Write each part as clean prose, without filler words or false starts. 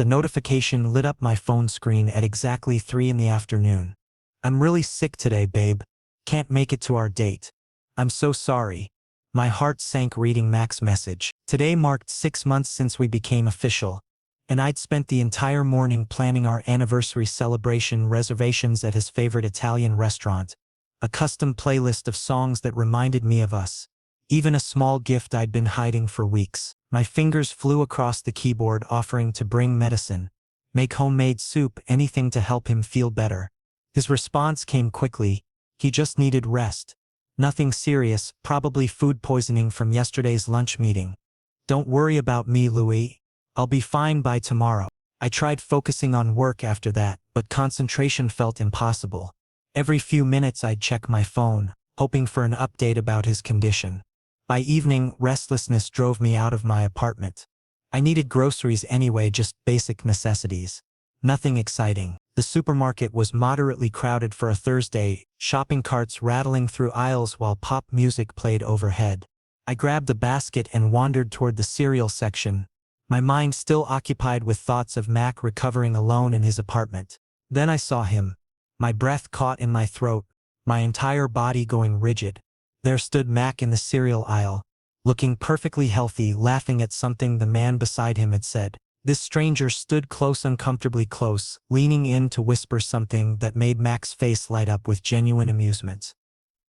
The notification lit up my phone screen at exactly 3 in the afternoon. "I'm really sick today, babe. Can't make it to our date. I'm so sorry." My heart sank reading Mac's message. Today marked 6 months since we became official, and I'd spent the entire morning planning our anniversary celebration, reservations at his favorite Italian restaurant, a custom playlist of songs that reminded me of us, even a small gift I'd been hiding for weeks. My fingers flew across the keyboard, offering to bring medicine, make homemade soup, anything to help him feel better. His response came quickly. He just needed rest. Nothing serious, probably food poisoning from yesterday's lunch meeting. "Don't worry about me, Louis. I'll be fine by tomorrow." I tried focusing on work after that, but concentration felt impossible. Every few minutes I'd check my phone, hoping for an update about his condition. By evening, restlessness drove me out of my apartment. I needed groceries anyway, just basic necessities. Nothing exciting. The supermarket was moderately crowded for a Thursday, shopping carts rattling through aisles while pop music played overhead. I grabbed a basket and wandered toward the cereal section, my mind still occupied with thoughts of Mac recovering alone in his apartment. Then I saw him. My breath caught in my throat, my entire body going rigid. There stood Mac in the cereal aisle, looking perfectly healthy, laughing at something the man beside him had said. This stranger stood close, uncomfortably close, leaning in to whisper something that made Mac's face light up with genuine amusement.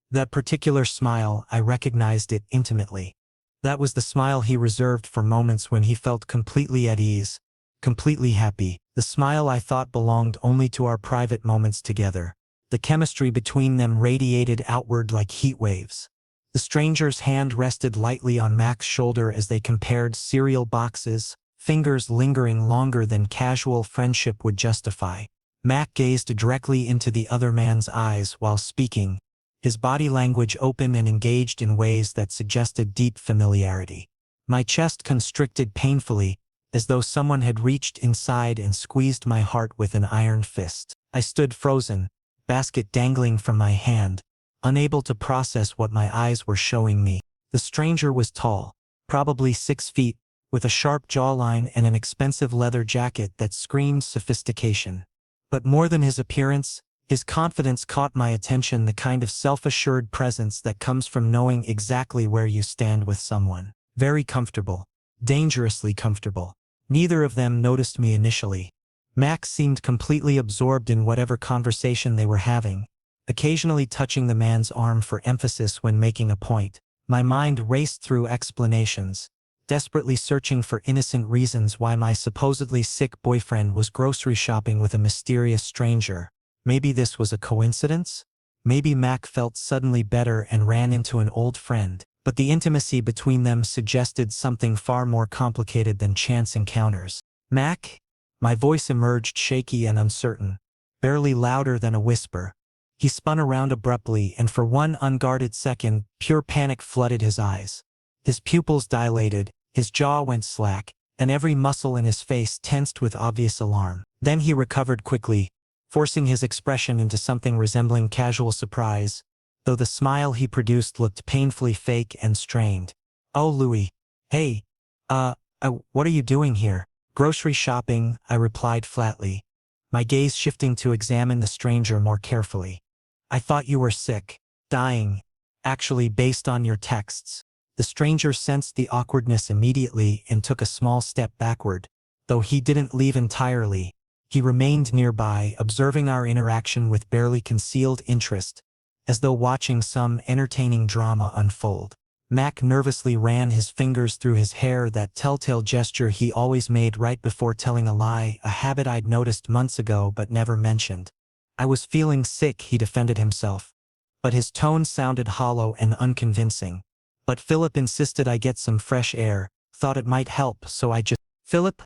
That particular smile, I recognized it intimately. That was the smile he reserved for moments when he felt completely at ease, completely happy. The smile I thought belonged only to our private moments together. The chemistry between them radiated outward like heat waves. The stranger's hand rested lightly on Mac's shoulder as they compared cereal boxes, fingers lingering longer than casual friendship would justify. Mac gazed directly into the other man's eyes while speaking, his body language open and engaged in ways that suggested deep familiarity. My chest constricted painfully, as though someone had reached inside and squeezed my heart with an iron fist. I stood frozen, basket dangling from my hand, unable to process what my eyes were showing me. The stranger was tall, probably 6 feet, with a sharp jawline and an expensive leather jacket that screamed sophistication. But more than his appearance, his confidence caught my attention, the kind of self-assured presence that comes from knowing exactly where you stand with someone. Very comfortable. Dangerously comfortable. Neither of them noticed me initially. Mac seemed completely absorbed in whatever conversation they were having, occasionally touching the man's arm for emphasis when making a point. My mind raced through explanations, desperately searching for innocent reasons why my supposedly sick boyfriend was grocery shopping with a mysterious stranger. Maybe this was a coincidence? Maybe Mac felt suddenly better and ran into an old friend. But the intimacy between them suggested something far more complicated than chance encounters. "Mac?" My voice emerged shaky and uncertain, barely louder than a whisper. He spun around abruptly, and for one unguarded second, pure panic flooded his eyes. His pupils dilated, his jaw went slack, and every muscle in his face tensed with obvious alarm. Then he recovered quickly, forcing his expression into something resembling casual surprise, though the smile he produced looked painfully fake and strained. "Oh, Louis. Hey. What are you doing here?" "Grocery shopping," I replied flatly, my gaze shifting to examine the stranger more carefully. "I thought you were sick. Dying. Actually, based on your texts." The stranger sensed the awkwardness immediately and took a small step backward. Though he didn't leave entirely, he remained nearby, observing our interaction with barely concealed interest, as though watching some entertaining drama unfold. Mac nervously ran his fingers through his hair, that telltale gesture he always made right before telling a lie, a habit I'd noticed months ago but never mentioned. "I was feeling sick," he defended himself, but his tone sounded hollow and unconvincing. "But Philip insisted I get some fresh air, thought it might help, so I just—" "Philip?"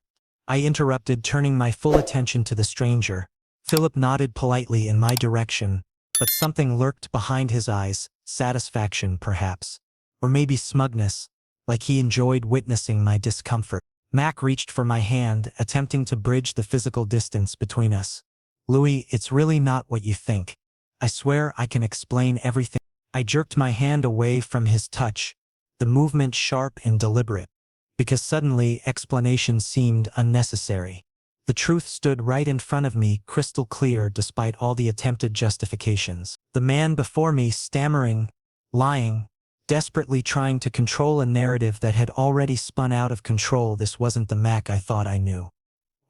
I interrupted, turning my full attention to the stranger. Philip nodded politely in my direction, but something lurked behind his eyes, satisfaction perhaps. Or maybe smugness, like he enjoyed witnessing my discomfort. Mac reached for my hand, attempting to bridge the physical distance between us. "Louis, it's really not what you think. I swear I can explain everything." I jerked my hand away from his touch, the movement sharp and deliberate, because suddenly explanation seemed unnecessary. The truth stood right in front of me, crystal clear despite all the attempted justifications. The man before me stammering, lying, desperately trying to control a narrative that had already spun out of control. This wasn't the Mac I thought I knew.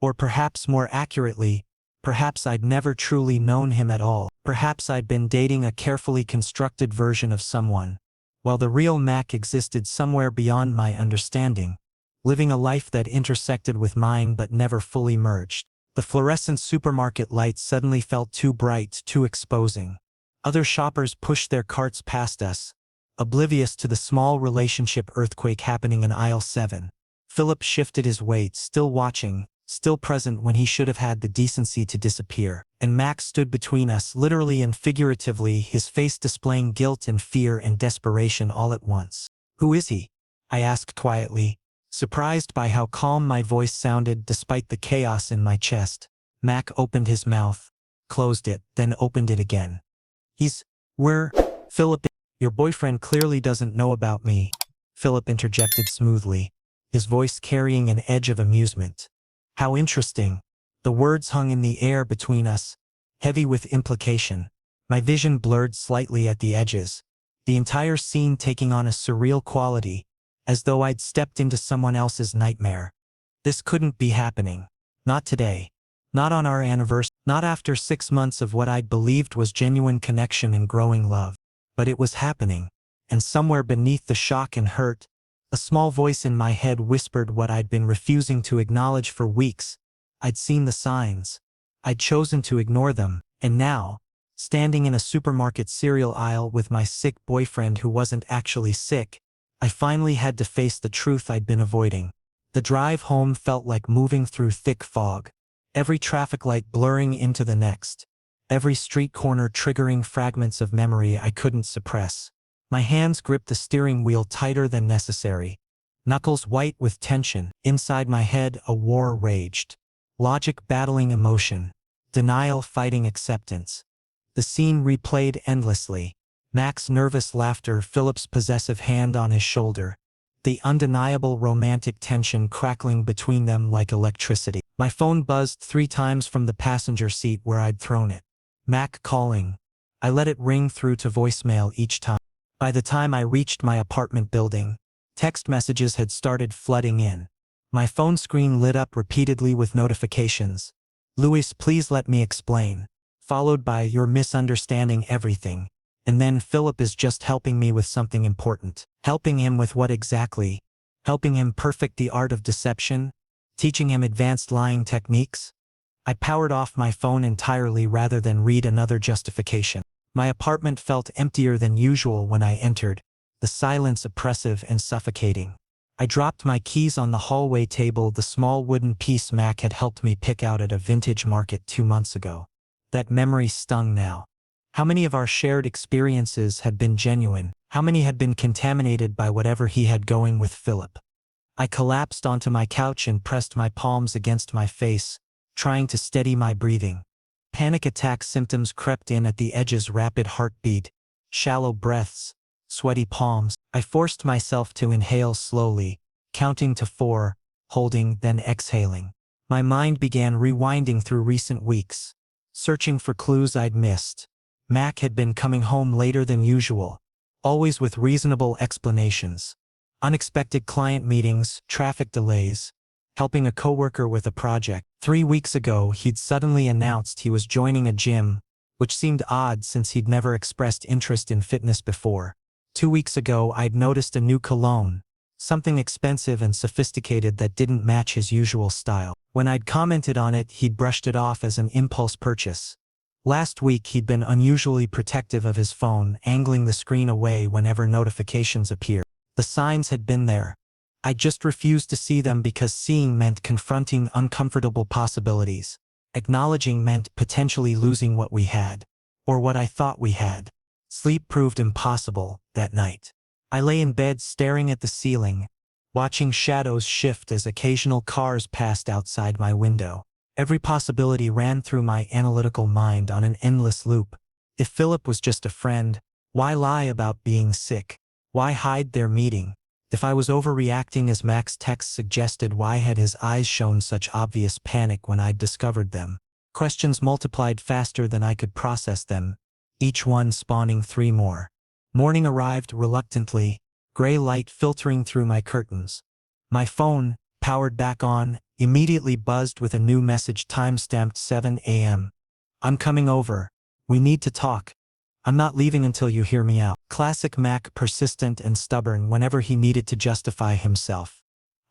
Or perhaps more accurately, perhaps I'd never truly known him at all. Perhaps I'd been dating a carefully constructed version of someone, while the real Mac existed somewhere beyond my understanding, living a life that intersected with mine but never fully merged. The fluorescent supermarket lights suddenly felt too bright, too exposing. Other shoppers pushed their carts past us, oblivious to the small relationship earthquake happening in aisle 7. Philip shifted his weight, still watching, still present when he should have had the decency to disappear. And Max stood between us, literally and figuratively, his face displaying guilt and fear and desperation all at once. "Who is he?" I asked quietly, surprised by how calm my voice sounded despite the chaos in my chest. Mac opened his mouth, closed it, then opened it again. We're, Philip, your boyfriend clearly doesn't know about me," Philip interjected smoothly, his voice carrying an edge of amusement. "How interesting." The words hung in the air between us, heavy with implication. My vision blurred slightly at the edges, the entire scene taking on a surreal quality, as though I'd stepped into someone else's nightmare. This couldn't be happening. Not today. Not on our anniversary. Not after 6 months of what I'd believed was genuine connection and growing love. But it was happening, and somewhere beneath the shock and hurt, a small voice in my head whispered what I'd been refusing to acknowledge for weeks. I'd seen the signs. I'd chosen to ignore them, and now, standing in a supermarket cereal aisle with my sick boyfriend who wasn't actually sick, I finally had to face the truth I'd been avoiding. The drive home felt like moving through thick fog, every traffic light blurring into the next, every street corner triggering fragments of memory I couldn't suppress. My hands gripped the steering wheel tighter than necessary, knuckles white with tension. Inside my head, a war raged. Logic battling emotion, denial fighting acceptance. The scene replayed endlessly. Mac's nervous laughter, Philip's possessive hand on his shoulder, the undeniable romantic tension crackling between them like electricity. My phone buzzed 3 times from the passenger seat where I'd thrown it. Mac calling. I let it ring through to voicemail each time. By the time I reached my apartment building, text messages had started flooding in. My phone screen lit up repeatedly with notifications. "Luis, please let me explain," followed by "You're misunderstanding everything." And then "Philip is just helping me with something important." Helping him with what exactly? Helping him perfect the art of deception? Teaching him advanced lying techniques? I powered off my phone entirely rather than read another justification. My apartment felt emptier than usual when I entered, the silence oppressive and suffocating. I dropped my keys on the hallway table, the small wooden piece Mac had helped me pick out at a vintage market 2 months ago. That memory stung now. How many of our shared experiences had been genuine? How many had been contaminated by whatever he had going with Philip? I collapsed onto my couch and pressed my palms against my face, trying to steady my breathing. Panic attack symptoms crept in at the edges: rapid heartbeat, shallow breaths, sweaty palms. I forced myself to inhale slowly, counting to 4, holding, then exhaling. My mind began rewinding through recent weeks, searching for clues I'd missed. Mac had been coming home later than usual, always with reasonable explanations. Unexpected client meetings, traffic delays, helping a coworker with a project. 3 weeks ago, he'd suddenly announced he was joining a gym, which seemed odd since he'd never expressed interest in fitness before. 2 weeks ago, I'd noticed a new cologne, something expensive and sophisticated that didn't match his usual style. When I'd commented on it, he'd brushed it off as an impulse purchase. Last week, he'd been unusually protective of his phone, angling the screen away whenever notifications appeared. The signs had been there. I just refused to see them because seeing meant confronting uncomfortable possibilities. Acknowledging meant potentially losing what we had, or what I thought we had. Sleep proved impossible that night. I lay in bed staring at the ceiling, watching shadows shift as occasional cars passed outside my window. Every possibility ran through my analytical mind on an endless loop. If Philip was just a friend, why lie about being sick? Why hide their meeting? If I was overreacting as Mac's text suggested, why had his eyes shown such obvious panic when I'd discovered them? Questions multiplied faster than I could process them, each one spawning 3 more. Morning arrived reluctantly, gray light filtering through my curtains. My phone, powered back on, immediately buzzed with a new message time-stamped 7 a.m. I'm coming over. We need to talk. I'm not leaving until you hear me out. Classic Mac, persistent and stubborn whenever he needed to justify himself.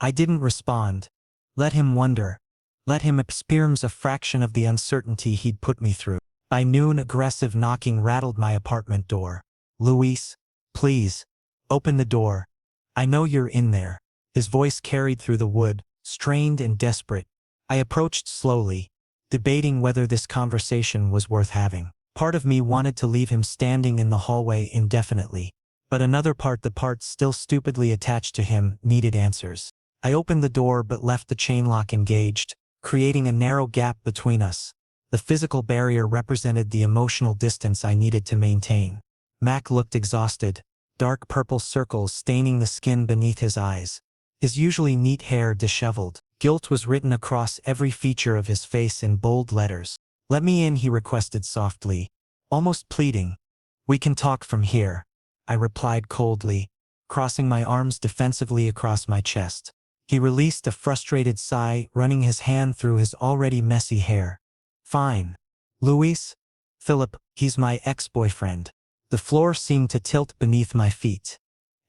I didn't respond. Let him wonder. Let him experience a fraction of the uncertainty he'd put me through. By noon, aggressive knocking rattled my apartment door. Luis, please, open the door. I know you're in there. His voice carried through the wood, strained and desperate. I approached slowly, debating whether this conversation was worth having. Part of me wanted to leave him standing in the hallway indefinitely, but another part, the part still stupidly attached to him, needed answers. I opened the door but left the chain lock engaged, creating a narrow gap between us. The physical barrier represented the emotional distance I needed to maintain. Mac looked exhausted, dark purple circles staining the skin beneath his eyes. His usually neat hair disheveled. Guilt was written across every feature of his face in bold letters. Let me in, he requested softly, almost pleading. We can talk from here, I replied coldly, crossing my arms defensively across my chest. He released a frustrated sigh, running his hand through his already messy hair. Fine. Luis? Philip, he's my ex-boyfriend. The floor seemed to tilt beneath my feet.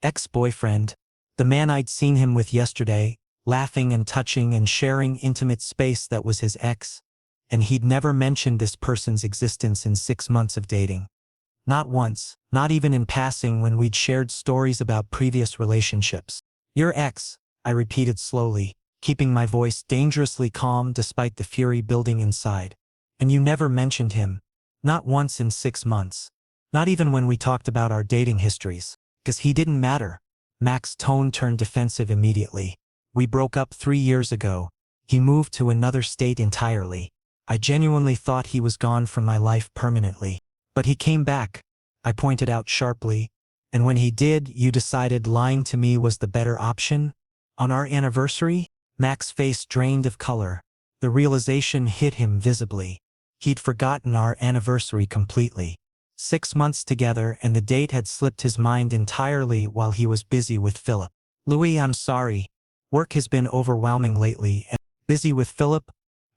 Ex-boyfriend? The man I'd seen him with yesterday, laughing and touching and sharing intimate space that was his ex. And he'd never mentioned this person's existence in 6 months of dating. Not once, not even in passing when we'd shared stories about previous relationships. Your ex, I repeated slowly, keeping my voice dangerously calm despite the fury building inside. And you never mentioned him. Not once in 6 months. Not even when we talked about our dating histories. 'Cause he didn't matter. Mac's tone turned defensive immediately. We broke up 3 years ago. He moved to another state entirely. I genuinely thought he was gone from my life permanently. But he came back, I pointed out sharply. And when he did, you decided lying to me was the better option? On our anniversary? Mac's face drained of color. The realization hit him visibly. He'd forgotten our anniversary completely. 6 months together, and the date had slipped his mind entirely while he was busy with Philip. Louis, I'm sorry. Work has been overwhelming lately, and busy with Philip?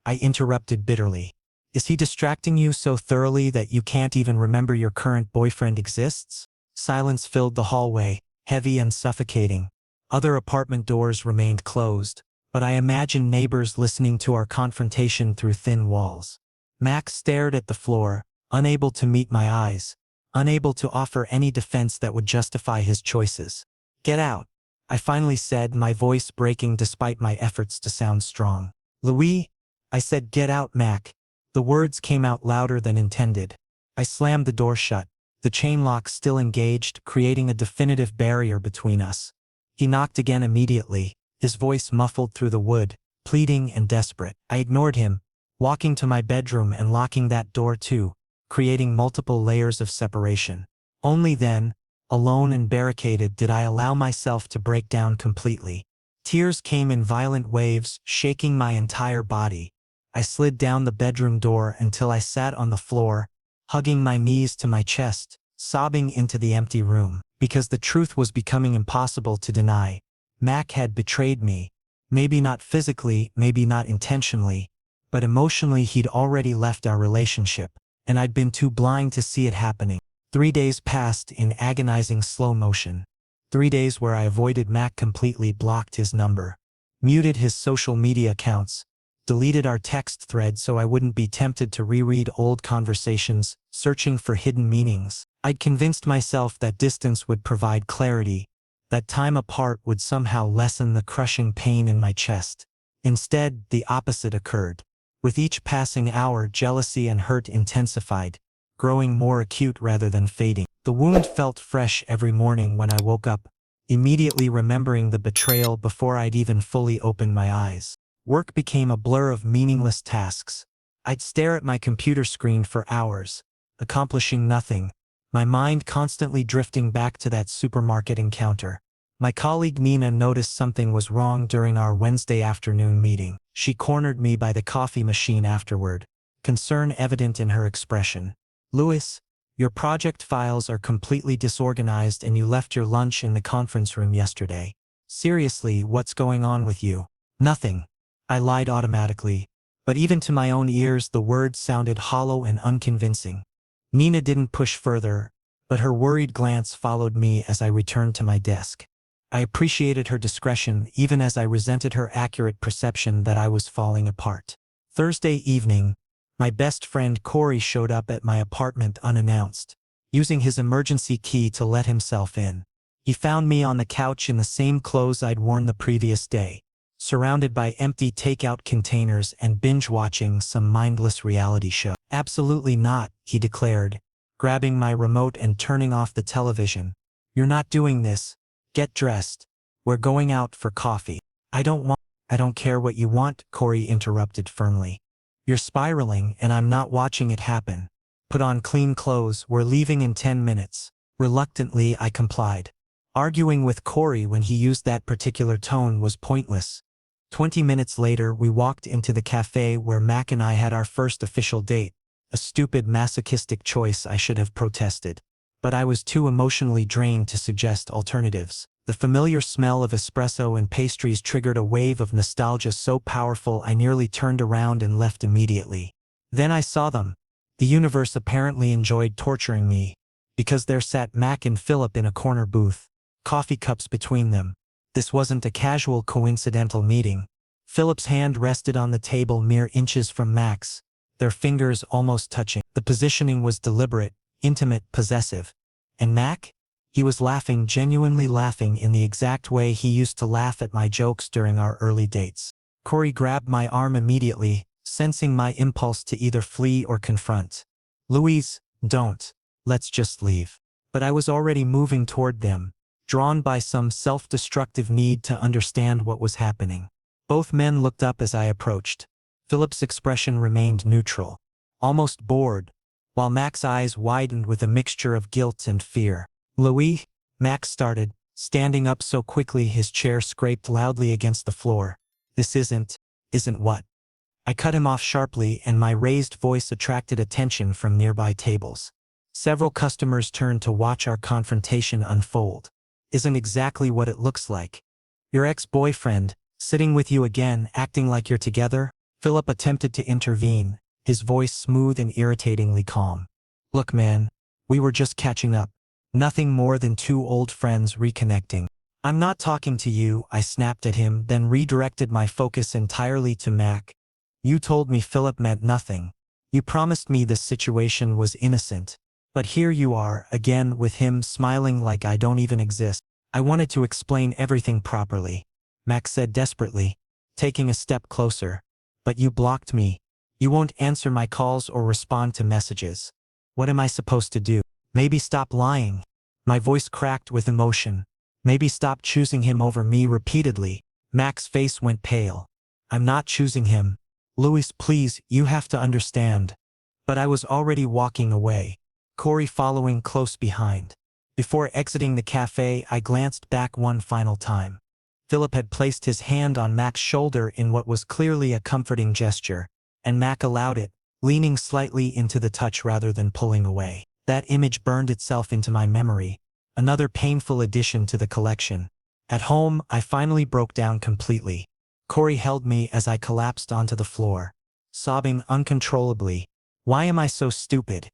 I interrupted bitterly. Is he distracting you so thoroughly that you can't even remember your current boyfriend exists? Silence filled the hallway, heavy and suffocating. Other apartment doors remained closed, but I imagined neighbors listening to our confrontation through thin walls. Max stared at the floor, unable to meet my eyes, unable to offer any defense that would justify his choices. Get out, I finally said, my voice breaking despite my efforts to sound strong. Louis? I said, get out, Mac. The words came out louder than intended. I slammed the door shut, the chain lock still engaged, creating a definitive barrier between us. He knocked again immediately, his voice muffled through the wood, pleading and desperate. I ignored him, walking to my bedroom and locking that door too, creating multiple layers of separation. Only then, alone and barricaded, did I allow myself to break down completely. Tears came in violent waves, shaking my entire body. I slid down the bedroom door until I sat on the floor, hugging my knees to my chest, sobbing into the empty room. Because the truth was becoming impossible to deny. Mac had betrayed me. Maybe not physically, maybe not intentionally, but emotionally he'd already left our relationship, and I'd been too blind to see it happening. 3 days passed in agonizing slow motion. 3 days where I avoided Mac completely, blocked his number, muted his social media accounts, deleted our text thread so I wouldn't be tempted to reread old conversations, searching for hidden meanings. I'd convinced myself that distance would provide clarity, that time apart would somehow lessen the crushing pain in my chest. Instead, the opposite occurred. With each passing hour, jealousy and hurt intensified, growing more acute rather than fading. The wound felt fresh every morning when I woke up, immediately remembering the betrayal before I'd even fully opened my eyes. Work became a blur of meaningless tasks. I'd stare at my computer screen for hours, accomplishing nothing, my mind constantly drifting back to that supermarket encounter. My colleague Nina noticed something was wrong during our Wednesday afternoon meeting. She cornered me by the coffee machine afterward, concern evident in her expression. Louis, your project files are completely disorganized and you left your lunch in the conference room yesterday. Seriously, what's going on with you? Nothing. I lied automatically, but even to my own ears the words sounded hollow and unconvincing. Nina didn't push further, but her worried glance followed me as I returned to my desk. I appreciated her discretion even as I resented her accurate perception that I was falling apart. Thursday evening, my best friend Corey showed up at my apartment unannounced, using his emergency key to let himself in. He found me on the couch in the same clothes I'd worn the previous day, surrounded by empty takeout containers and binge-watching some mindless reality show. Absolutely not, he declared, grabbing my remote and turning off the television. You're not doing this. Get dressed. We're going out for coffee. I don't care what you want, Corey interrupted firmly. You're spiraling and I'm not watching it happen. Put on clean clothes, we're leaving in 10 minutes. Reluctantly, I complied. Arguing with Corey when he used that particular tone was pointless. 20 minutes later, we walked into the cafe where Mac and I had our first official date, a stupid masochistic choice I should have protested. But I was too emotionally drained to suggest alternatives. The familiar smell of espresso and pastries triggered a wave of nostalgia so powerful I nearly turned around and left immediately. Then I saw them. The universe apparently enjoyed torturing me, because there sat Mac and Philip in a corner booth, coffee cups between them. This wasn't a casual coincidental meeting. Philip's hand rested on the table mere inches from Mac's, their fingers almost touching. The positioning was deliberate, intimate, possessive. And Mac? He was laughing, genuinely laughing in the exact way he used to laugh at my jokes during our early dates. Corey grabbed my arm immediately, sensing my impulse to either flee or confront. Louise, don't. Let's just leave. But I was already moving toward them, drawn by some self-destructive need to understand what was happening. Both men looked up as I approached. Philip's expression remained neutral, almost bored, while Mac's eyes widened with a mixture of guilt and fear. Louis, Mac started, standing up so quickly his chair scraped loudly against the floor. This isn't what? I cut him off sharply and my raised voice attracted attention from nearby tables. Several customers turned to watch our confrontation unfold. Isn't exactly what it looks like. Your ex-boyfriend, sitting with you again, acting like you're together? Philip attempted to intervene, his voice smooth and irritatingly calm. Look man, we were just catching up. Nothing more than two old friends reconnecting. I'm not talking to you, I snapped at him, then redirected my focus entirely to Mac. You told me Philip meant nothing. You promised me this situation was innocent. But here you are, again with him smiling like I don't even exist. I wanted to explain everything properly, Mac said desperately, taking a step closer. But you blocked me. You won't answer my calls or respond to messages. What am I supposed to do? Maybe stop lying. My voice cracked with emotion. Maybe stop choosing him over me repeatedly. Mac's face went pale. I'm not choosing him. Louis, please, you have to understand. But I was already walking away, Corey following close behind. Before exiting the cafe, I glanced back one final time. Philip had placed his hand on Mac's shoulder in what was clearly a comforting gesture, and Mac allowed it, leaning slightly into the touch rather than pulling away. That image burned itself into my memory, another painful addition to the collection. At home, I finally broke down completely. Corey held me as I collapsed onto the floor, sobbing uncontrollably. Why am I so stupid?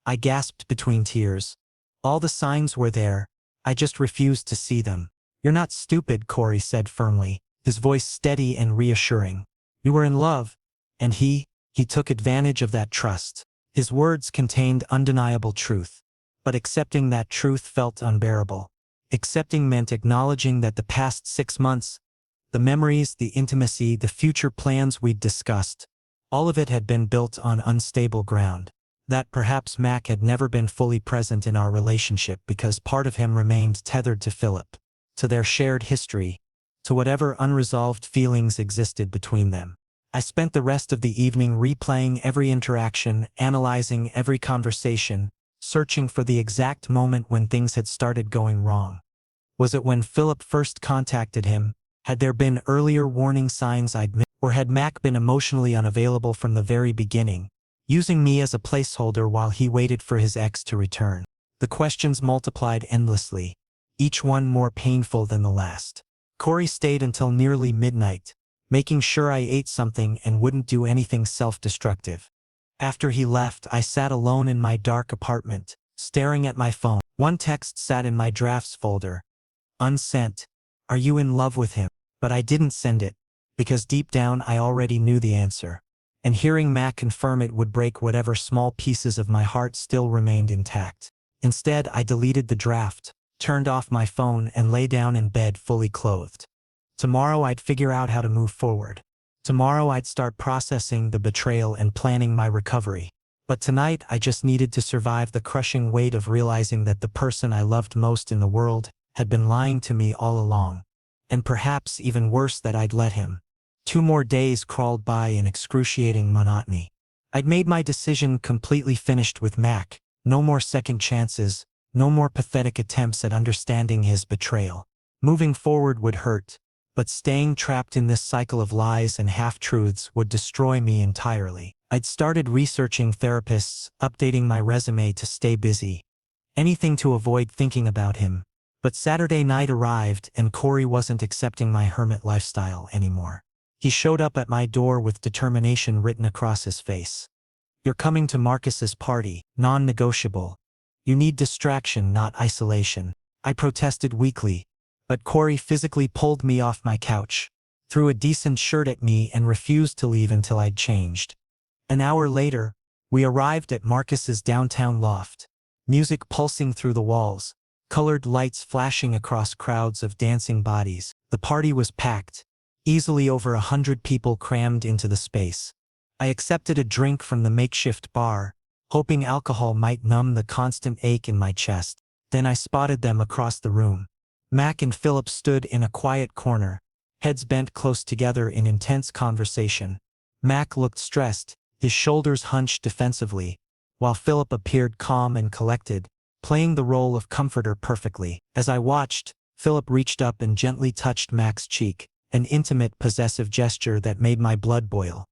I gasped between tears. All the signs were there, I just refused to see them. You're not stupid, Corey said firmly, his voice steady and reassuring. You were in love, and he took advantage of that trust. His words contained undeniable truth, but accepting that truth felt unbearable. Accepting meant acknowledging that the past 6 months, the memories, the intimacy, the future plans we'd discussed, all of it had been built on unstable ground. That perhaps Mac had never been fully present in our relationship because part of him remained tethered to Philip, to their shared history, to whatever unresolved feelings existed between them. I spent the rest of the evening replaying every interaction, analyzing every conversation, searching for the exact moment when things had started going wrong. Was it when Philip first contacted him? Had there been earlier warning signs I'd missed? Or had Mac been emotionally unavailable from the very beginning, using me as a placeholder while he waited for his ex to return? The questions multiplied endlessly, each one more painful than the last. Corey stayed until nearly midnight, making sure I ate something and wouldn't do anything self-destructive. After he left, I sat alone in my dark apartment, staring at my phone. One text sat in my drafts folder. Unsent. Are you in love with him? But I didn't send it, because deep down I already knew the answer. And hearing Mac confirm it would break whatever small pieces of my heart still remained intact. Instead, I deleted the draft, turned off my phone, and lay down in bed fully clothed. Tomorrow I'd figure out how to move forward. Tomorrow I'd start processing the betrayal and planning my recovery. But tonight I just needed to survive the crushing weight of realizing that the person I loved most in the world had been lying to me all along. And perhaps even worse, that I'd let him. 2 more days crawled by in excruciating monotony. I'd made my decision, completely finished with Mac. No more second chances, no more pathetic attempts at understanding his betrayal. Moving forward would hurt, but staying trapped in this cycle of lies and half-truths would destroy me entirely. I'd started researching therapists, updating my resume to stay busy. Anything to avoid thinking about him. But Saturday night arrived and Corey wasn't accepting my hermit lifestyle anymore. He showed up at my door with determination written across his face. You're coming to Marcus's party, non-negotiable. You need distraction, not isolation. I protested weakly, but Corey physically pulled me off my couch, threw a decent shirt at me, and refused to leave until I'd changed. An hour later, we arrived at Marcus's downtown loft. Music pulsing through the walls, colored lights flashing across crowds of dancing bodies. The party was packed, easily over 100 people crammed into the space. I accepted a drink from the makeshift bar, hoping alcohol might numb the constant ache in my chest. Then I spotted them across the room. Mac and Philip stood in a quiet corner, heads bent close together in intense conversation. Mac looked stressed, his shoulders hunched defensively, while Philip appeared calm and collected, playing the role of comforter perfectly. As I watched, Philip reached up and gently touched Mac's cheek, an intimate, possessive gesture that made my blood boil.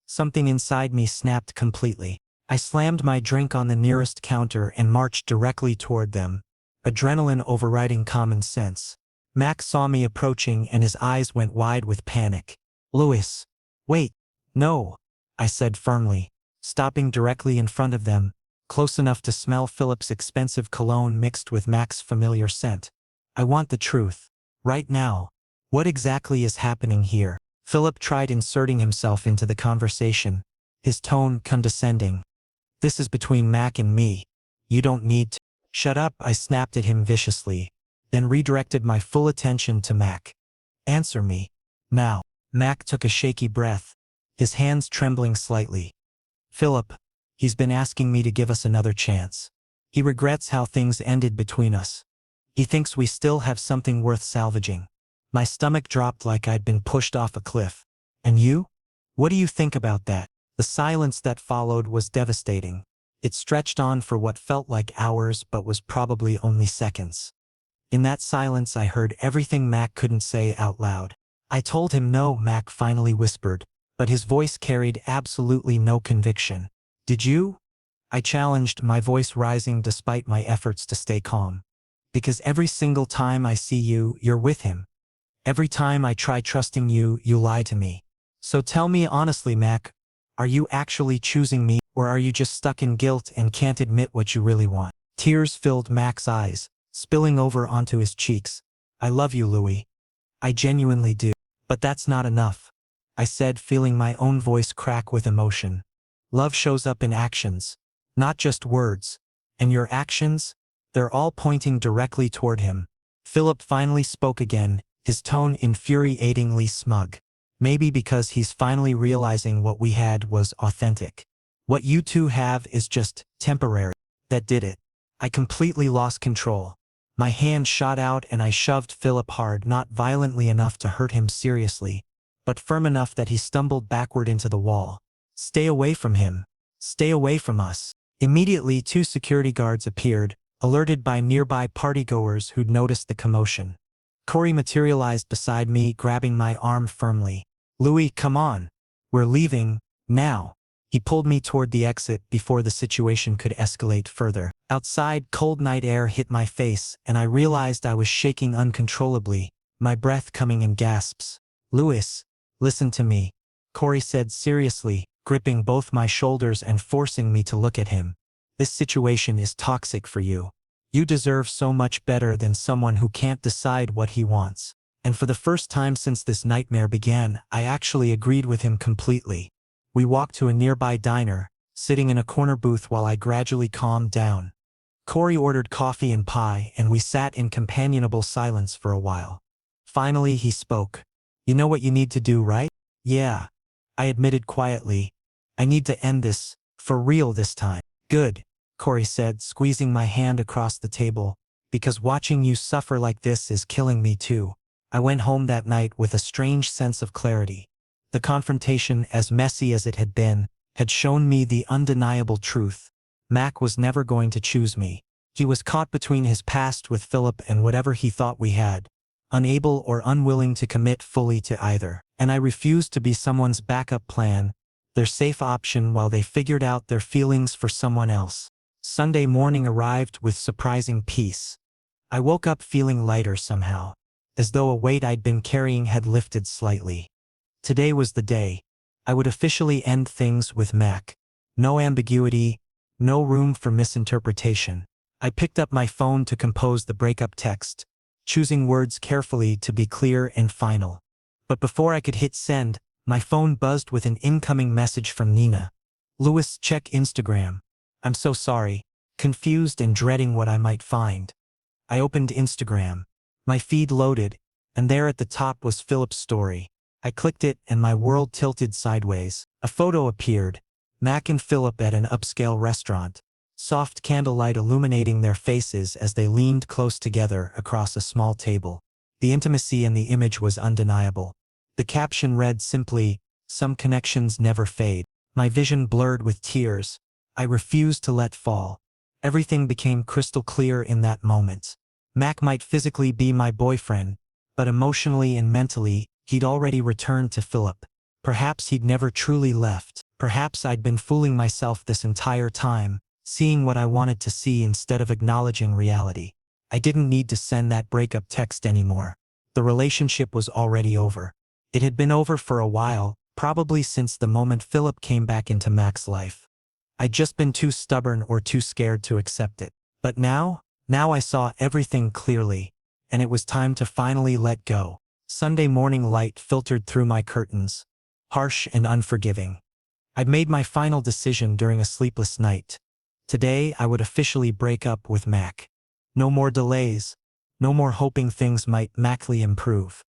Something inside me snapped completely. I slammed my drink on the nearest counter and marched directly toward them, adrenaline overriding common sense. Mac saw me approaching and his eyes went wide with panic. "Louis, wait, no," I said firmly, stopping directly in front of them, close enough to smell Philip's expensive cologne mixed with Mac's familiar scent. "I want the truth. Right now. What exactly is happening here?" Philip tried inserting himself into the conversation, his tone condescending. "This is between Mac and me. You don't need to." "Shut up," I snapped at him viciously, then redirected my full attention to Mac. "Answer me. Now." Mac took a shaky breath, his hands trembling slightly. "Philip, he's been asking me to give us another chance. He regrets how things ended between us. He thinks we still have something worth salvaging." My stomach dropped like I'd been pushed off a cliff. "And you? What do you think about that?" The silence that followed was devastating. It stretched on for what felt like hours but was probably only seconds. In that silence I heard everything Mac couldn't say out loud. "I told him no," Mac finally whispered, but his voice carried absolutely no conviction. "Did you?" I challenged, my voice rising despite my efforts to stay calm. "Because every single time I see you, you're with him. Every time I try trusting you, you lie to me. So tell me honestly, Mac, are you actually choosing me, or are you just stuck in guilt and can't admit what you really want?" Tears filled Mac's eyes, spilling over onto his cheeks. "I love you, Louis. I genuinely do. But that's not enough," I said, feeling my own voice crack with emotion. "Love shows up in actions, not just words. And your actions? They're all pointing directly toward him." Philip finally spoke again, his tone infuriatingly smug. "Maybe because he's finally realizing what we had was authentic. What you two have is just temporary." That did it. I completely lost control. My hand shot out and I shoved Philip hard, not violently enough to hurt him seriously, but firm enough that he stumbled backward into the wall. "Stay away from him. Stay away from us." Immediately 2 security guards appeared, alerted by nearby partygoers who'd noticed the commotion. Corey materialized beside me, grabbing my arm firmly. "Louis, come on. We're leaving, now." He pulled me toward the exit before the situation could escalate further. Outside, cold night air hit my face, and I realized I was shaking uncontrollably, my breath coming in gasps. "Louis, listen to me," Corey said seriously, gripping both my shoulders and forcing me to look at him. "This situation is toxic for you. You deserve so much better than someone who can't decide what he wants." And for the first time since this nightmare began, I actually agreed with him completely. We walked to a nearby diner, sitting in a corner booth while I gradually calmed down. Corey ordered coffee and pie, and we sat in companionable silence for a while. Finally, he spoke. "You know what you need to do, right?" "Yeah," I admitted quietly. "I need to end this, for real this time." "Good," Corey said, squeezing my hand across the table, "because watching you suffer like this is killing me too." I went home that night with a strange sense of clarity. The confrontation, as messy as it had been, had shown me the undeniable truth. Mac was never going to choose me. He was caught between his past with Philip and whatever he thought we had, unable or unwilling to commit fully to either. And I refused to be someone's backup plan, their safe option while they figured out their feelings for someone else. Sunday morning arrived with surprising peace. I woke up feeling lighter somehow, as though a weight I'd been carrying had lifted slightly. Today was the day. I would officially end things with Mac. No ambiguity, no room for misinterpretation. I picked up my phone to compose the breakup text, choosing words carefully to be clear and final. But before I could hit send, my phone buzzed with an incoming message from Nina. "Louis, check Instagram." I'm so sorry, confused and dreading what I might find. I opened Instagram. My feed loaded, and there at the top was Philip's story. I clicked it and my world tilted sideways. A photo appeared, Mac and Philip at an upscale restaurant, soft candlelight illuminating their faces as they leaned close together across a small table. The intimacy in the image was undeniable. The caption read simply, "Some connections never fade." My vision blurred with tears. I refused to let fall. Everything became crystal clear in that moment. Mac might physically be my boyfriend, but emotionally and mentally, he'd already returned to Philip. Perhaps he'd never truly left. Perhaps I'd been fooling myself this entire time, seeing what I wanted to see instead of acknowledging reality. I didn't need to send that breakup text anymore. The relationship was already over. It had been over for a while, probably since the moment Philip came back into Mac's life. I'd just been too stubborn or too scared to accept it. But now I saw everything clearly, and it was time to finally let go. Sunday morning light filtered through my curtains, harsh and unforgiving. I'd made my final decision during a sleepless night. Today I would officially break up with Mac. No more delays, no more hoping things might magically improve.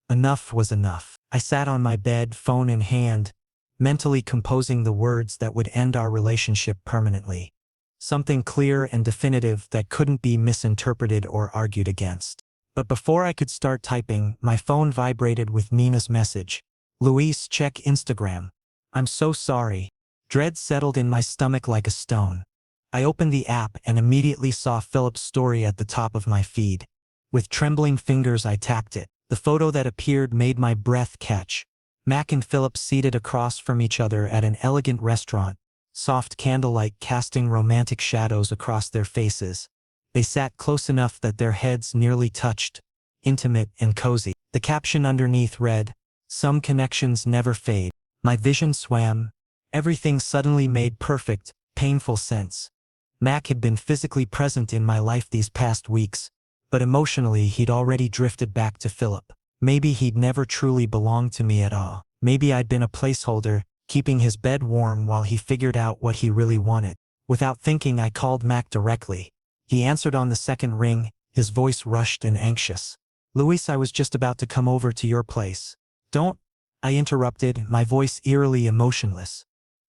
Enough was enough. I sat on my bed, phone in hand, mentally composing the words that would end our relationship permanently. Something clear and definitive that couldn't be misinterpreted or argued against. But before I could start typing, my phone vibrated with Nina's message. "Luis, check Instagram." I'm so sorry. Dread settled in my stomach like a stone. I opened the app and immediately saw Philip's story at the top of my feed. With trembling fingers I tapped it. The photo that appeared made my breath catch. Mac and Philip seated across from each other at an elegant restaurant, soft candlelight casting romantic shadows across their faces. They sat close enough that their heads nearly touched, intimate and cozy. The caption underneath read, "Some connections never fade." My vision swam. Everything suddenly made perfect, painful sense. Mac had been physically present in my life these past weeks, but emotionally he'd already drifted back to Philip. Maybe he'd never truly belonged to me at all. Maybe I'd been a placeholder, keeping his bed warm while he figured out what he really wanted. Without thinking, I called Mac directly. He answered on the second ring, his voice rushed and anxious. "Luis, I was just about to come over to your place." "Don't," I interrupted, my voice eerily emotionless.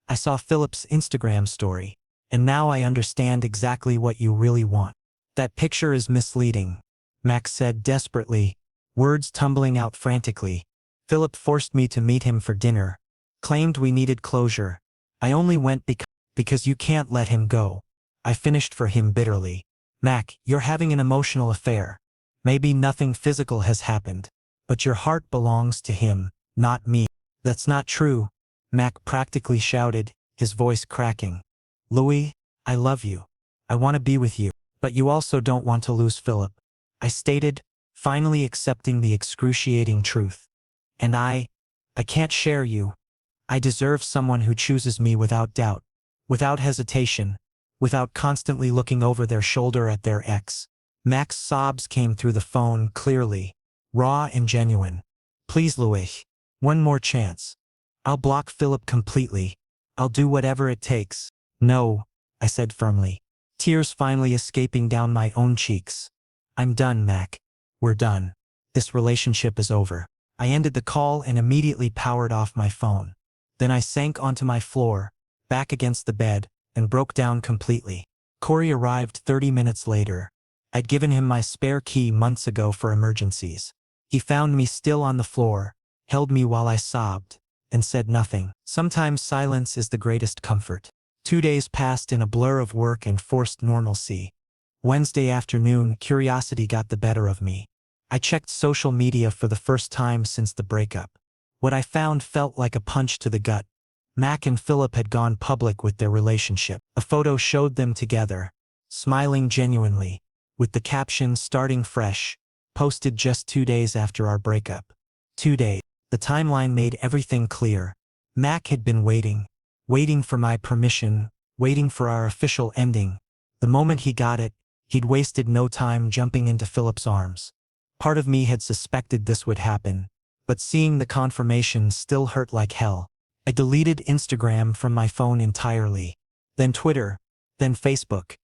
"I saw Philip's Instagram story, and now I understand exactly what you really want." "That picture is misleading," Max said desperately, words tumbling out frantically. "Philip forced me to meet him for dinner, claimed we needed closure. I only went because you can't let him go." I finished for him bitterly. Mac, you're having an emotional affair. Maybe nothing physical has happened, but your heart belongs to him, not me. That's not true, Mac practically shouted, his voice cracking. Louis, I love you. I want to be with you, but you also don't want to lose Philip, I stated, finally accepting the excruciating truth. And I can't share you. I deserve someone who chooses me without doubt, without hesitation, without constantly looking over their shoulder at their ex. Mac's sobs came through the phone clearly, raw and genuine. Please, Louis. One more chance. I'll block Philip completely. I'll do whatever it takes. No, I said firmly, tears finally escaping down my own cheeks. I'm done, Mac. We're done. This relationship is over. I ended the call and immediately powered off my phone. Then I sank onto my floor, back against the bed, and broke down completely. Corey arrived 30 minutes later. I'd given him my spare key months ago for emergencies. He found me still on the floor, held me while I sobbed, and said nothing. Sometimes silence is the greatest comfort. 2 days passed in a blur of work and forced normalcy. Wednesday afternoon, curiosity got the better of me. I checked social media for the first time since the breakup. What I found felt like a punch to the gut. Mac and Philip had gone public with their relationship. A photo showed them together, smiling genuinely, with the caption "Starting fresh," posted just 2 days after our breakup. 2 days. The timeline made everything clear. Mac had been waiting for my permission, waiting for our official ending. The moment he got it, he'd wasted no time jumping into Philip's arms. Part of me had suspected this would happen, but seeing the confirmation still hurt like hell. I deleted Instagram from my phone entirely, then Twitter, then Facebook.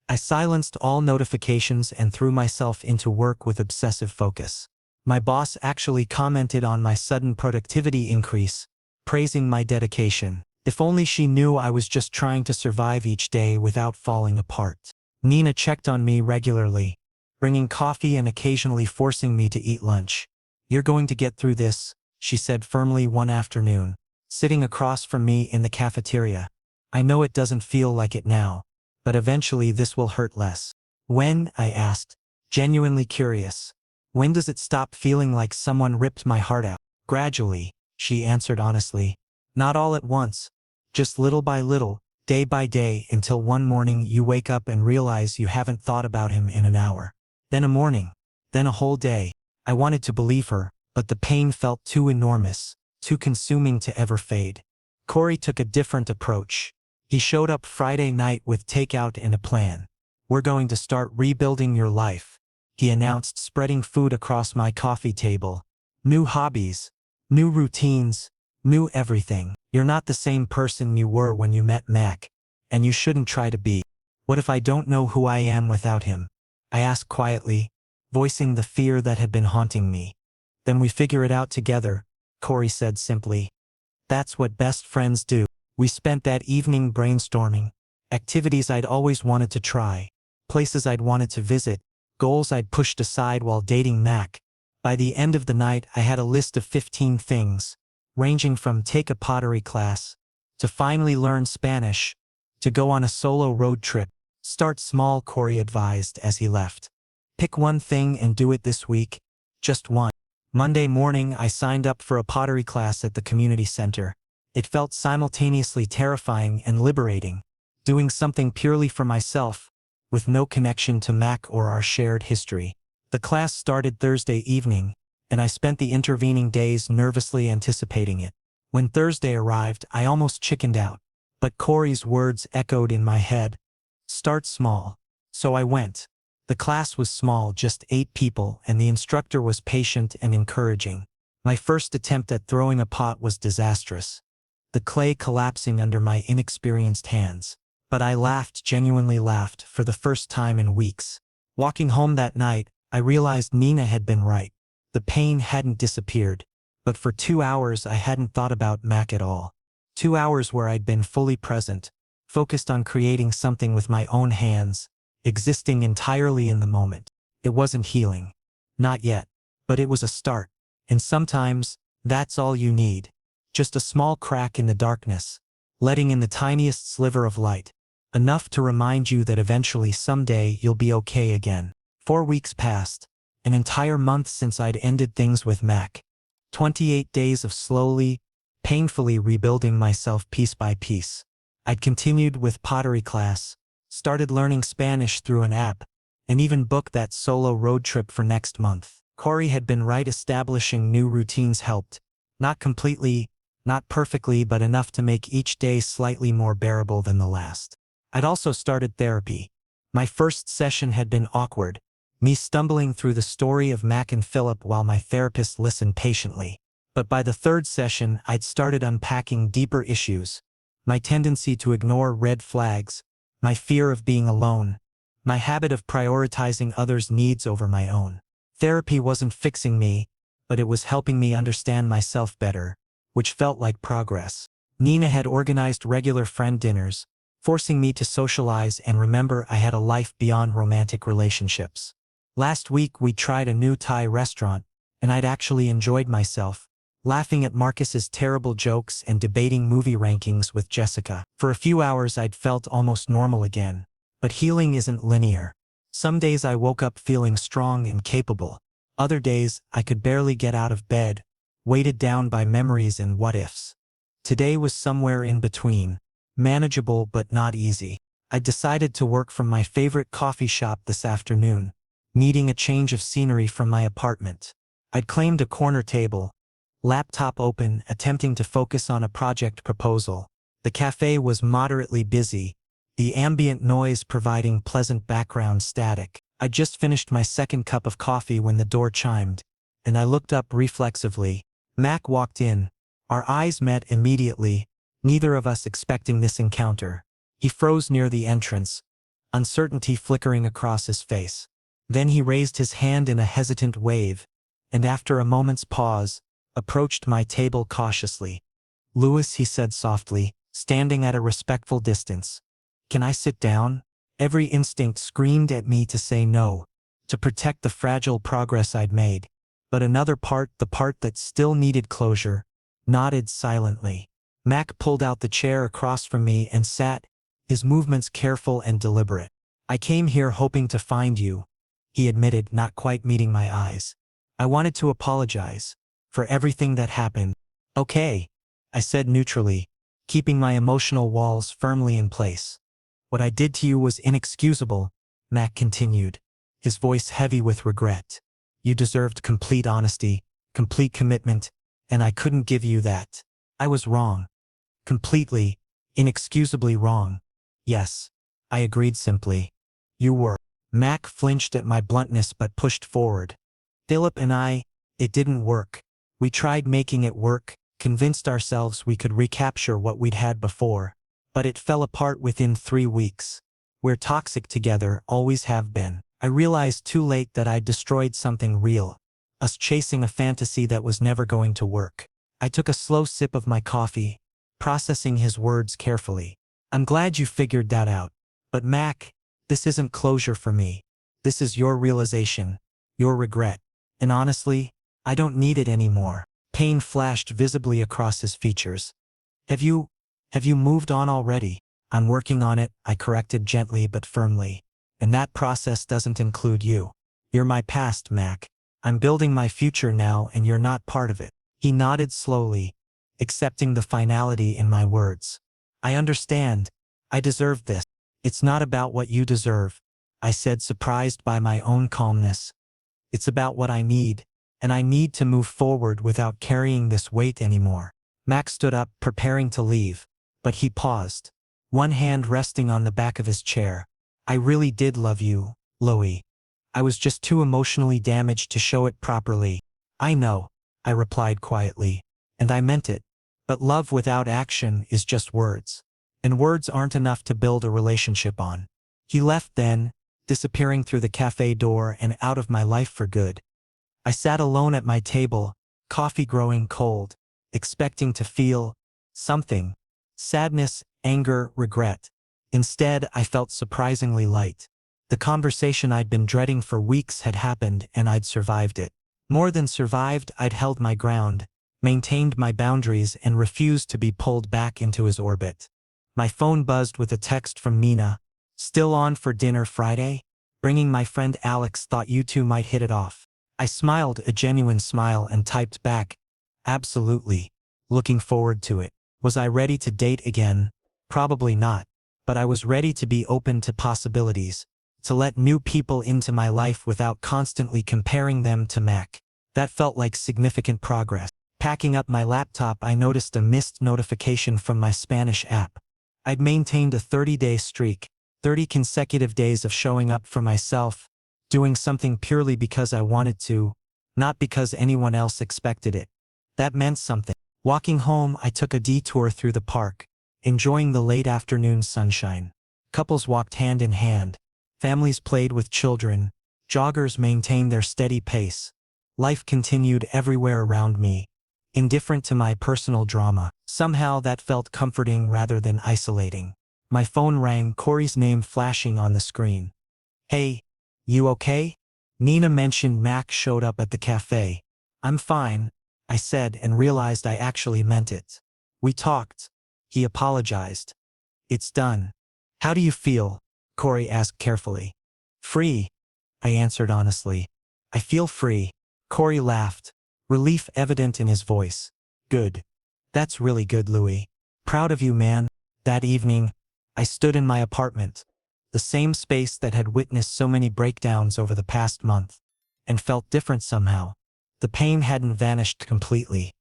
I silenced all notifications and threw myself into work with obsessive focus. My boss actually commented on my sudden productivity increase, praising my dedication. If only she knew I was just trying to survive each day without falling apart. Nina checked on me regularly, bringing coffee and occasionally forcing me to eat lunch. You're going to get through this, she said firmly one afternoon, sitting across from me in the cafeteria. I know it doesn't feel like it now, but eventually this will hurt less. When? I asked, genuinely curious. When does it stop feeling like someone ripped my heart out? Gradually, she answered honestly. Not all at once, just little by little, day by day, until one morning you wake up and realize you haven't thought about him in an hour. Then a morning, then a whole day. I wanted to believe her, but the pain felt too enormous, too consuming to ever fade. Corey took a different approach. He showed up Friday night with takeout and a plan. We're going to start rebuilding your life, he announced, spreading food across my coffee table. New hobbies, new routines, new everything. You're not the same person you were when you met Mac, and you shouldn't try to be. What if I don't know who I am without him? I asked quietly, voicing the fear that had been haunting me. Then we figure it out together, Corey said simply. That's what best friends do. We spent that evening brainstorming, activities I'd always wanted to try, places I'd wanted to visit, goals I'd pushed aside while dating Mac. By the end of the night, I had a list of 15 things, ranging from take a pottery class, to finally learn Spanish, to go on a solo road trip. Start small, Corey advised as he left. Pick one thing and do it this week, just one. Monday morning, I signed up for a pottery class at the community center. It felt simultaneously terrifying and liberating, doing something purely for myself, with no connection to Mac or our shared history. The class started Thursday evening, and I spent the intervening days nervously anticipating it. When Thursday arrived, I almost chickened out, but Corey's words echoed in my head. Start small. So I went. The class was small, just 8 people, and the instructor was patient and encouraging. My first attempt at throwing a pot was disastrous, the clay collapsing under my inexperienced hands. But I laughed, genuinely laughed, for the first time in weeks. Walking home that night, I realized Nina had been right. The pain hadn't disappeared, but for 2 hours I hadn't thought about Mac at all. 2 hours where I'd been fully present, focused on creating something with my own hands, existing entirely in the moment. It wasn't healing. Not yet. But it was a start. And sometimes, that's all you need. Just a small crack in the darkness, letting in the tiniest sliver of light. Enough to remind you that eventually someday you'll be okay again. 4 weeks passed. An entire month since I'd ended things with Mac. 28 days of slowly, painfully rebuilding myself piece by piece. I'd continued with pottery class, started learning Spanish through an app, and even booked that solo road trip for next month. Corey had been right, establishing new routines helped. Not completely, not perfectly, but enough to make each day slightly more bearable than the last. I'd also started therapy. My first session had been awkward, me stumbling through the story of Mac and Philip while my therapist listened patiently. But by the third session, I'd started unpacking deeper issues. My tendency to ignore red flags, my fear of being alone, my habit of prioritizing others' needs over my own. Therapy wasn't fixing me, but it was helping me understand myself better, which felt like progress. Nina had organized regular friend dinners, forcing me to socialize and remember I had a life beyond romantic relationships. Last week we tried a new Thai restaurant, and I'd actually enjoyed myself, laughing at Marcus's terrible jokes and debating movie rankings with Jessica. For a few hours I'd felt almost normal again. But healing isn't linear. Some days I woke up feeling strong and capable. Other days I could barely get out of bed, weighted down by memories and what-ifs. Today was somewhere in between, manageable but not easy. I decided to work from my favorite coffee shop this afternoon, needing a change of scenery from my apartment. I'd claimed a corner table, laptop open, attempting to focus on a project proposal. The cafe was moderately busy, the ambient noise providing pleasant background static. I just finished my second cup of coffee when the door chimed, and I looked up reflexively. Mac walked in. Our eyes met immediately, neither of us expecting this encounter. He froze near the entrance, uncertainty flickering across his face. Then he raised his hand in a hesitant wave, and after a moment's pause, approached my table cautiously. "Louis," he said softly, standing at a respectful distance. "Can I sit down?" Every instinct screamed at me to say no, to protect the fragile progress I'd made. But another part, the part that still needed closure, nodded silently. Mac pulled out the chair across from me and sat, his movements careful and deliberate. "I came here hoping to find you," he admitted, not quite meeting my eyes. "I wanted to apologize for everything that happened." "Okay," I said neutrally, keeping my emotional walls firmly in place. "What I did to you was inexcusable," Mac continued, his voice heavy with regret. "You deserved complete honesty, complete commitment, and I couldn't give you that. I was wrong. Completely, inexcusably wrong." "Yes," I agreed simply. "You were." Mac flinched at my bluntness but pushed forward. "Philip and it didn't work. We tried making it work, convinced ourselves we could recapture what we'd had before. But it fell apart within 3 weeks. We're toxic together, always have been." I realized too late that I'd destroyed something real, us chasing a fantasy that was never going to work. I took a slow sip of my coffee, processing his words carefully. "I'm glad you figured that out. But Mac, this isn't closure for me. This is your realization, your regret. And honestly, I don't need it anymore." Pain flashed visibly across his features. Have you moved on already?" "I'm working on it," I corrected gently but firmly. "And that process doesn't include you. You're my past, Mac. I'm building my future now and you're not part of it." He nodded slowly, accepting the finality in my words. "I understand. I deserve this." "It's not about what you deserve," I said, surprised by my own calmness. "It's about what I need, and I need to move forward without carrying this weight anymore." Mac stood up, preparing to leave. But he paused, one hand resting on the back of his chair. "I really did love you, Louie. I was just too emotionally damaged to show it properly." "I know," I replied quietly, "and I meant it. But love without action is just words. And words aren't enough to build a relationship on." He left then, disappearing through the cafe door and out of my life for good. I sat alone at my table, coffee growing cold, expecting to feel something. Sadness, anger, regret. Instead, I felt surprisingly light. The conversation I'd been dreading for weeks had happened and I'd survived it. More than survived, I'd held my ground, maintained my boundaries and refused to be pulled back into his orbit. My phone buzzed with a text from Nina. Still on for dinner Friday? Bringing my friend Alex, thought you two might hit it off. I smiled a genuine smile and typed back, absolutely. Looking forward to it. Was I ready to date again? Probably not. But I was ready to be open to possibilities, to let new people into my life without constantly comparing them to Mac. That felt like significant progress. Packing up my laptop, I noticed a missed notification from my Spanish app. I'd maintained a 30-day streak, 30 consecutive days of showing up for myself, doing something purely because I wanted to, not because anyone else expected it. That meant something. Walking home, I took a detour through the park, enjoying the late afternoon sunshine. Couples walked hand in hand. Families played with children. Joggers maintained their steady pace. Life continued everywhere around me, indifferent to my personal drama. Somehow that felt comforting rather than isolating. My phone rang, Corey's name flashing on the screen. Hey, you okay? Nina mentioned Mac showed up at the cafe. I'm fine, I said and realized I actually meant it. We talked. He apologized. It's done. How do you feel? Corey asked carefully. Free, I answered honestly. I feel free. Corey laughed, relief evident in his voice. Good. That's really good, Louis. Proud of you, man. That evening, I stood in my apartment, the same space that had witnessed so many breakdowns over the past month, and felt different somehow. The pain hadn't vanished completely.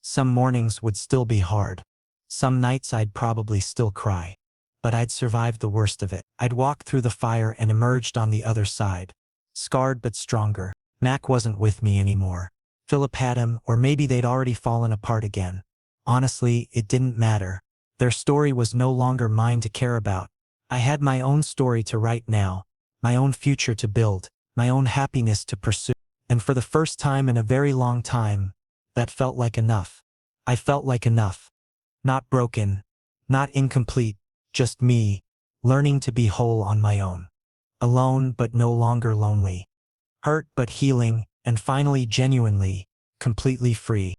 Some mornings would still be hard. Some nights I'd probably still cry. But I'd survived the worst of it. I'd walked through the fire and emerged on the other side, scarred but stronger. Mac wasn't with me anymore. Philip had him, or maybe they'd already fallen apart again. Honestly, it didn't matter. Their story was no longer mine to care about. I had my own story to write now, my own future to build, my own happiness to pursue. And for the first time in a very long time, that felt like enough. I felt like enough. Not broken, not incomplete, just me, learning to be whole on my own. Alone but no longer lonely. Hurt but healing, and finally genuinely, completely free.